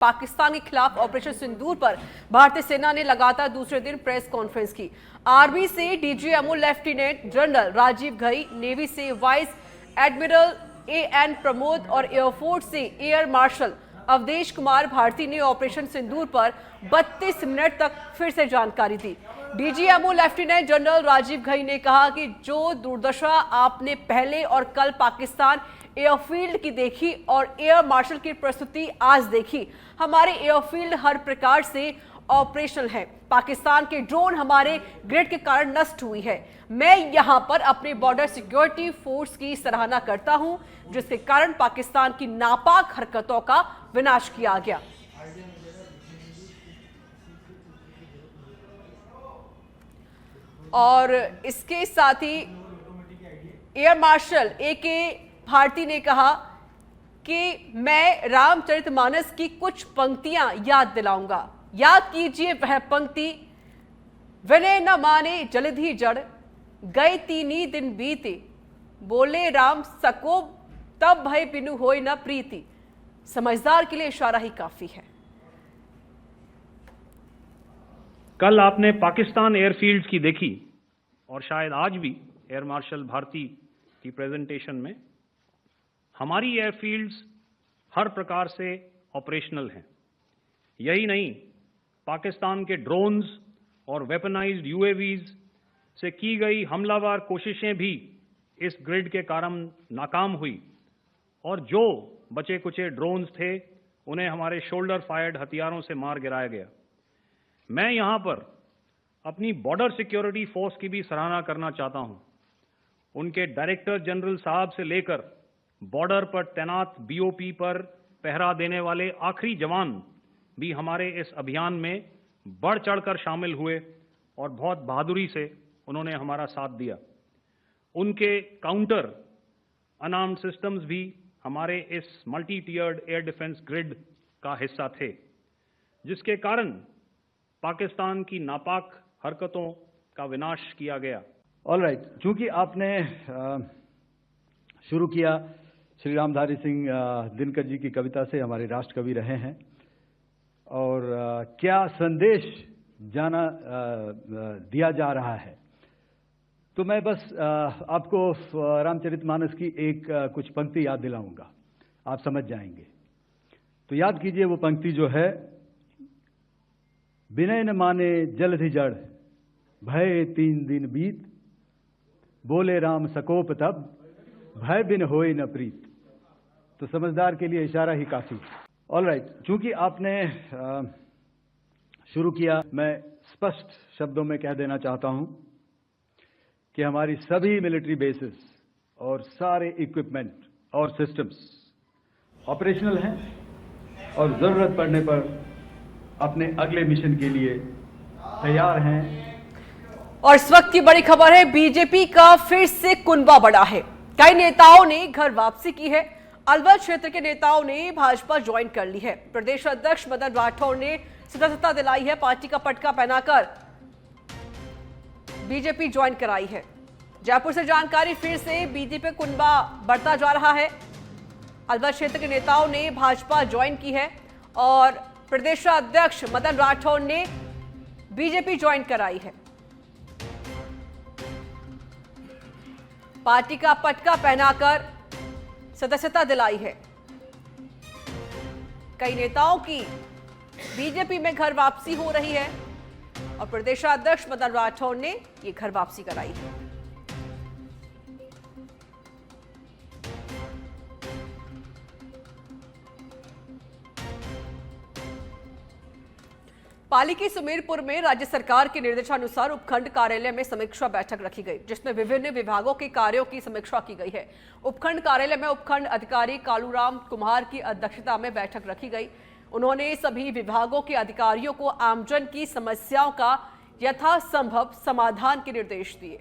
पाकिस्तान के खिलाफ ऑपरेशन सिंदूर पर भारतीय सेना ने लगातार दूसरे दिन प्रेस कॉन्फ्रेंस की। आर्मी से DGMO lieutenant general Rajiv Ghai, navy से वाइस एडमिरल एएन प्रमोद और एयरफोर्स से एयर मार्शल अवधेश कुमार भारती ने ऑपरेशन सिंदूर पर 32 मिनट तक फिर से जानकारी दी। DGMO lieutenant general Rajiv Ghai ने कहा कि जो दुर्दशा आपने पहले और कल पाकिस्तान एयरफील्ड की देखी और एयर मार्शल की प्रस्तुति आज देखी, हमारे एयरफील्ड हर प्रकार से ऑपरेशनल है। पाकिस्तान के ड्रोन हमारे ग्रिड के कारण नष्ट हुई है। मैं यहां पर अपने बॉर्डर सिक्योरिटी फोर्स की सराहना करता हूं, जिसके कारण पाकिस्तान की नापाक हरकतों का विनाश किया गया। और इसके साथ ही एयर मार्शल एके भारती ने कहा कि मैं रामचरितमानस की कुछ पंक्तियां याद दिलाऊंगा। याद कीजिए वह पंक्ति, विनय न माने जलधि जड़, गए तीनी दिन बीते, बोले राम सको तब भय बिनु होय न प्रीति। समझदार के लिए इशारा ही काफी है। कल आपने पाकिस्तान एयरफील्ड की देखी और शायद आज भी एयर मार्शल भारती की प्रेजेंटेशन में हमारी एयरफील्ड्स हर प्रकार से ऑपरेशनल हैं। यही नहीं, पाकिस्तान के ड्रोन्स और वेपनाइज्ड यूएवीज से की गई हमलावर कोशिशें भी इस ग्रिड के कारण नाकाम हुई और जो बचे कुचे ड्रोन्स थे उन्हें हमारे शोल्डर फायर्ड हथियारों से मार गिराया गया। मैं यहां पर अपनी बॉर्डर सिक्योरिटी फोर्स की भी सराहना करना चाहता हूं। उनके डायरेक्टर जनरल साहब से लेकर बॉर्डर पर तैनात बीओपी पर पहरा देने वाले आखिरी जवान भी हमारे इस अभियान में बढ़ चढ़कर शामिल हुए और बहुत बहादुरी से उन्होंने हमारा साथ दिया। उनके काउंटर अनआर्म्ड सिस्टम्स भी हमारे इस मल्टी टियर्ड एयर डिफेंस ग्रिड का हिस्सा थे, जिसके कारण पाकिस्तान की नापाक हरकतों का विनाश किया गया। ऑलराइट, चूंकि आपने शुरू किया श्री रामधारी सिंह दिनकर जी की कविता से, हमारे राष्ट्र कवि रहे हैं, और क्या संदेश दिया जा रहा है, तो मैं बस आपको रामचरितमानस की कुछ पंक्ति याद दिलाऊंगा, आप समझ जाएंगे। तो याद कीजिए वो पंक्ति जो है, विनय न माने जलधि जड़, भय तीन दिन बीत, बोले राम सकोप तब, भय बिन होय न प्रीत। तो समझदार के लिए इशारा ही काफी। ऑलराइट, चूंकि आपने शुरू किया, मैं स्पष्ट शब्दों में कह देना चाहता हूं कि हमारी सभी मिलिट्री बेसिस और सारे इक्विपमेंट और सिस्टम्स ऑपरेशनल हैं और जरूरत पड़ने पर अपने अगले मिशन के लिए तैयार हैं। और इस वक्त की बड़ी खबर है, बीजेपी का फिर से कुनबा बढ़ा है। कई नेताओं ने घर वापसी की है। अलवर क्षेत्र के नेताओं ने भाजपा ज्वाइन कर ली है। प्रदेश अध्यक्ष मदन राठौर ने सदस्यता दिलाई है। पार्टी का पटका पहनाकर बीजेपी ज्वाइन कराई है। जयपुर से जानकारी, फिर से बीजेपी कुनबा बढ़ता जा रहा है। अलवर क्षेत्र के नेताओं ने भाजपा ज्वाइन की है और प्रदेश अध्यक्ष मदन राठौर ने बीजेपी ज्वाइन कराई है। पार्टी का पटका पहनाकर सदस्यता दिलाई है। कई नेताओं की बीजेपी में घर वापसी हो रही है और प्रदेशाध्यक्ष मदन राठौर ने ये घर वापसी कराई है। पाली के सुमेरपुर में राज्य सरकार के निर्देशानुसार उपखंड कार्यालय में समीक्षा बैठक रखी गई, जिसमें विभिन्न विभागों के कार्यों की समीक्षा की गई है। उपखंड कार्यालय में उपखंड अधिकारी कालूराम कुमार की अध्यक्षता में बैठक रखी गई। उन्होंने सभी विभागों के अधिकारियों को आमजन की समस्याओं का यथासंभव समाधान के निर्देश दिए।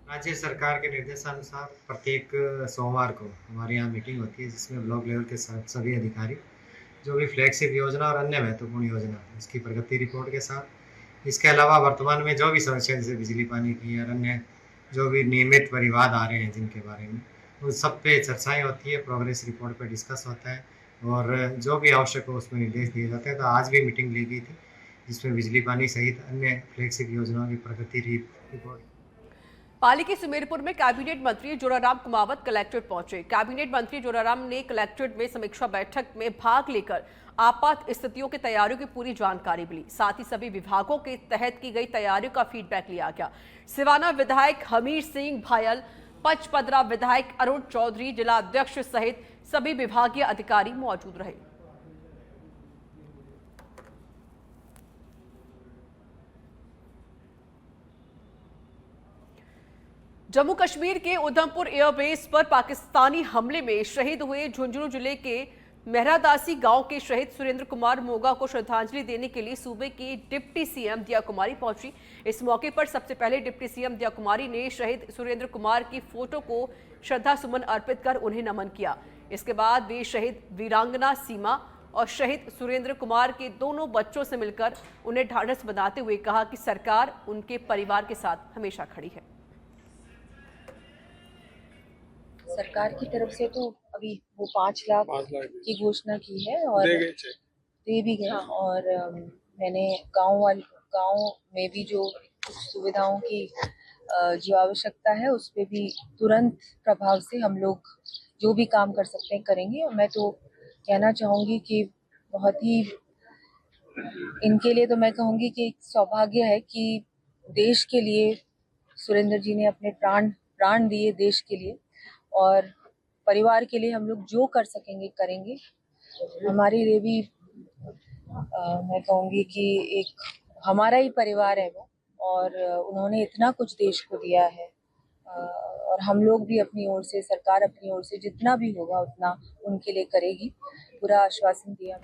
राज्य सरकार के निर्देशानुसार प्रत्येक सोमवार को हमारे यहाँ मीटिंग होती है, जिसमें ब्लॉक लेवल के सभी अधिकारी जो भी फ्लैगशिप योजना और अन्य महत्वपूर्ण योजना उसकी प्रगति रिपोर्ट के साथ, इसके अलावा वर्तमान में जो भी समस्या जैसे बिजली पानी की और अन्य जो भी नियमित विवाद आ रहे हैं जिनके बारे में, उन सब पे चर्चाएं होती है, प्रोग्रेस रिपोर्ट पे डिस्कस होता है और जो भी आवश्यक हो उसमें निर्देश दिए जाते हैं। तो आज भी मीटिंग ली गई थी जिसमें बिजली पानी सहित अन्य फ्लैगशिप योजनाओं की प्रगति रिपोर्ट। पाली के सुमेरपुर में कैबिनेट मंत्री जोराराम कुमावत कलेक्ट्रेट पहुंचे। कैबिनेट मंत्री जोराराम ने कलेक्ट्रेट में समीक्षा बैठक में भाग लेकर आपात स्थितियों की तैयारियों की पूरी जानकारी मिली। साथ ही सभी विभागों के तहत की गई तैयारियों का फीडबैक लिया गया। सिवाना विधायक हमीर सिंह भायल, पचपदरा विधायक अरुण चौधरी, जिला अध्यक्ष सहित सभी विभागीय अधिकारी मौजूद रहे। जम्मू कश्मीर के उधमपुर एयरबेस पर पाकिस्तानी हमले में शहीद हुए झुंझुनू जिले के मेहरादासी गांव के शहीद सुरेंद्र कुमार मोगा को श्रद्धांजलि देने के लिए सूबे की डिप्टी सीएम दिया कुमारी पहुंची। इस मौके पर सबसे पहले डिप्टी सीएम दिया कुमारी ने शहीद सुरेंद्र कुमार की फोटो को श्रद्धा सुमन अर्पित कर उन्हें नमन किया। इसके बाद वे शहीद वीरांगना सीमा और शहीद सुरेंद्र कुमार के दोनों बच्चों से मिलकर उन्हें ढाढ़स बंधाते हुए कहा कि सरकार उनके परिवार के साथ हमेशा खड़ी है। सरकार की तरफ से तो अभी वो 5 लाख की घोषणा की है और दे भी गए और मैंने गांव में भी जो सुविधाओं की जो आवश्यकता है उस पे भी तुरंत प्रभाव से हम लोग जो भी काम कर सकते हैं करेंगे। और मैं तो कहना चाहूँगी कि बहुत ही इनके लिए तो मैं कहूँगी कि सौभाग्य है कि देश के लिए सुरेंद्र जी ने अपने प्राण दिए देश के लिए और परिवार के लिए हम लोग जो कर सकेंगे करेंगे। हमारे लिए भी मैं कहूँगी कि एक हमारा ही परिवार है वो और उन्होंने इतना कुछ देश को दिया है और हम लोग भी अपनी ओर से, सरकार अपनी ओर से जितना भी होगा उतना उनके लिए करेगी, पूरा आश्वासन दिया।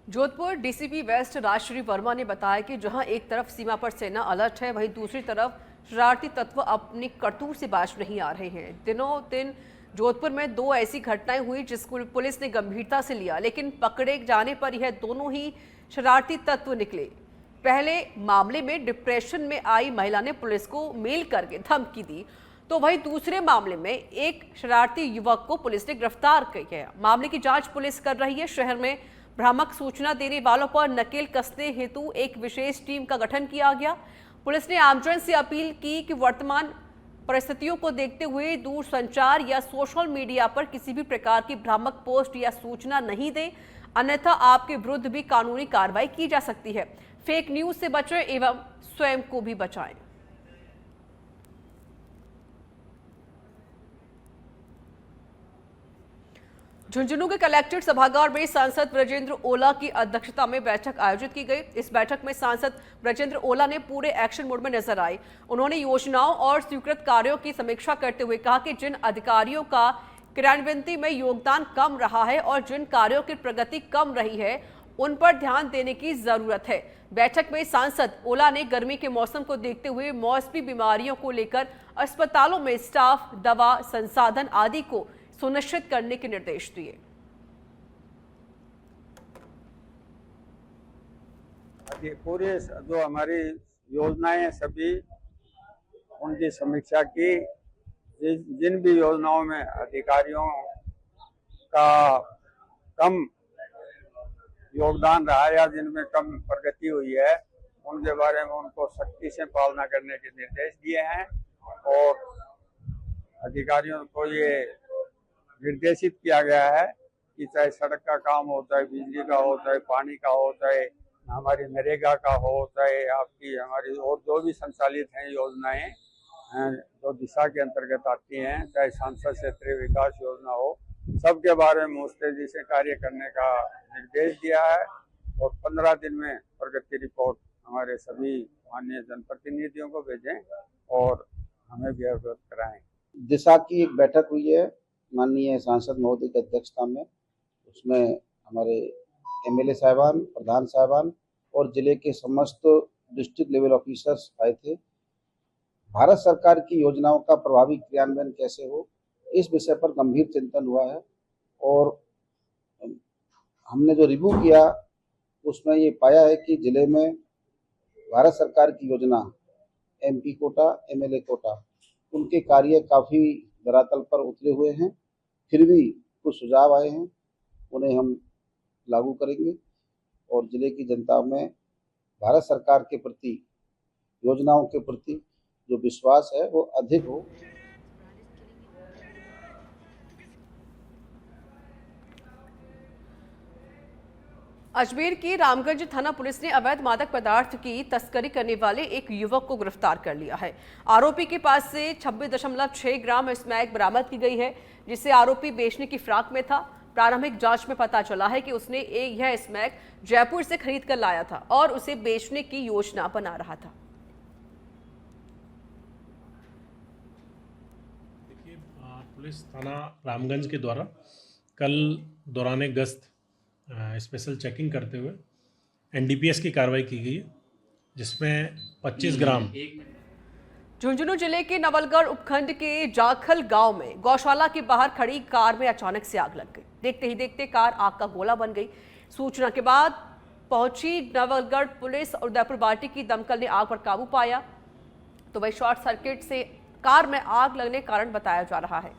जोधपुर डीसीपी वेस्ट राजश्री वर्मा ने बताया कि जहां एक तरफ सीमा पर सेना अलर्ट है, वहीं दूसरी तरफ शरारती तत्व अपनी करतूत से बाज नहीं आ रहे हैं। दिनों दिन जोधपुर में 2 ऐसी घटनाएं हुई जिसको पुलिस ने गंभीरता से लिया, लेकिन पकड़े जाने पर यह दोनों ही शरारती तत्व निकले। पहले मामले में डिप्रेशन में आई महिला ने पुलिस को मेल करके धमकी दी, तो वहीं दूसरे मामले में एक शरारती युवक को पुलिस ने गिरफ्तार किया। मामले की जांच पुलिस कर रही है। शहर में भ्रामक सूचना देने वालों पर नकेल कसने हेतु एक विशेष टीम का गठन किया गया। पुलिस ने आमजन से अपील की कि वर्तमान परिस्थितियों को देखते हुए दूरसंचार या सोशल मीडिया पर किसी भी प्रकार की भ्रामक पोस्ट या सूचना नहीं दें, अन्यथा आपके विरुद्ध भी कानूनी कार्रवाई की जा सकती है। फेक न्यूज से बचें एवं स्वयं को भी बचाएं। झुंझुनू के कलेक्ट्रेट सभागार में सांसद ब्रजेंद्र ओला की अध्यक्षता में बैठक आयोजित की गई। इस बैठक में सांसद ब्रजेंद्र ओला ने पूरे एक्शन मोड में नजर आए। उन्होंने योजनाओं और स्वीकृत कार्यों की समीक्षा करते हुए कहा कि जिन अधिकारियों का क्रियान्वयन में योगदान कम रहा है और जिन कार्यों की प्रगति कम रही है उन पर ध्यान देने की जरूरत है। बैठक में सांसद ओला ने गर्मी के मौसम को देखते हुए मौसमी बीमारियों को लेकर अस्पतालों में स्टाफ, दवा, संसाधन आदि को सुनिश्चित करने के निर्देश दिए। पूरे जो हमारी योजनाएं सभी उनकी समीक्षा की। जिन भी योजनाओं में अधिकारियों का कम योगदान रहा या जिनमें कम प्रगति हुई है उनके बारे में उनको सख्ती से पालना करने के निर्देश दिए हैं और अधिकारियों को ये निर्देशित किया गया है कि चाहे सड़क का काम हो, चाहे बिजली का हो, चाहे पानी का हो, चाहे हमारी नरेगा का हो, चाहे आपकी हमारी और जो भी संचालित हैं योजनाएं जो दिशा के अंतर्गत आती हैं, चाहे सांसद क्षेत्रीय विकास योजना हो, सबके बारे में मुस्तैदी से कार्य करने का निर्देश दिया है और 15 दिन में प्रगति रिपोर्ट हमारे सभी माननीय जनप्रतिनिधियों को भेजें और हमें भी अवगत कराएं। दिशा की एक बैठक हुई है माननीय सांसद महोदय की अध्यक्षता में। उसमें हमारे एमएलए साहिबान, प्रधान साहिबान और जिले के समस्त डिस्ट्रिक्ट लेवल ऑफिसर्स आए थे। भारत सरकार की योजनाओं का प्रभावी क्रियान्वयन कैसे हो, इस विषय पर गंभीर चिंतन हुआ है और हमने जो रिव्यू किया उसमें ये पाया है कि जिले में भारत सरकार की योजना एमपी कोटा, एमएलए कोटा उनके कार्य काफ़ी धरातल पर उतरे हुए हैं, फिर भी कुछ सुझाव आए हैं, उन्हें हम लागू करेंगे और जिले की जनता में भारत सरकार के प्रति, योजनाओं के प्रति जो विश्वास है वो अधिक हो। अजमेर की रामगंज थाना पुलिस ने अवैध मादक पदार्थ की तस्करी करने वाले एक युवक को गिरफ्तार कर लिया है। आरोपी के पास से 26.6 ग्राम स्मैक बरामद की गई है, जिसे आरोपी बेचने की फिराक में था। प्रारंभिक जांच में पता चला है कि उसने यह स्मैक जयपुर से खरीद कर लाया था और उसे बेचने की योजना बना रहा था। देखिए, पुलिस थाना रामगंज के द्वारा कल दौरान गश्त स्पेशल चेकिंग करते हुए एनडीपीएस की कार्रवाई की गई है, जिसमें 25 ग्राम। झुंझुनू जिले के नवलगढ़ उपखंड के जाखल गांव में गौशाला के बाहर खड़ी कार में अचानक से आग लग गई। देखते ही देखते कार आग का गोला बन गई। सूचना के बाद पहुंची नवलगढ़ पुलिस और उदयपुर बाटी की दमकल ने आग पर काबू पाया, तो वही शॉर्ट सर्किट से कार में आग लगने का कारण बताया जा रहा है।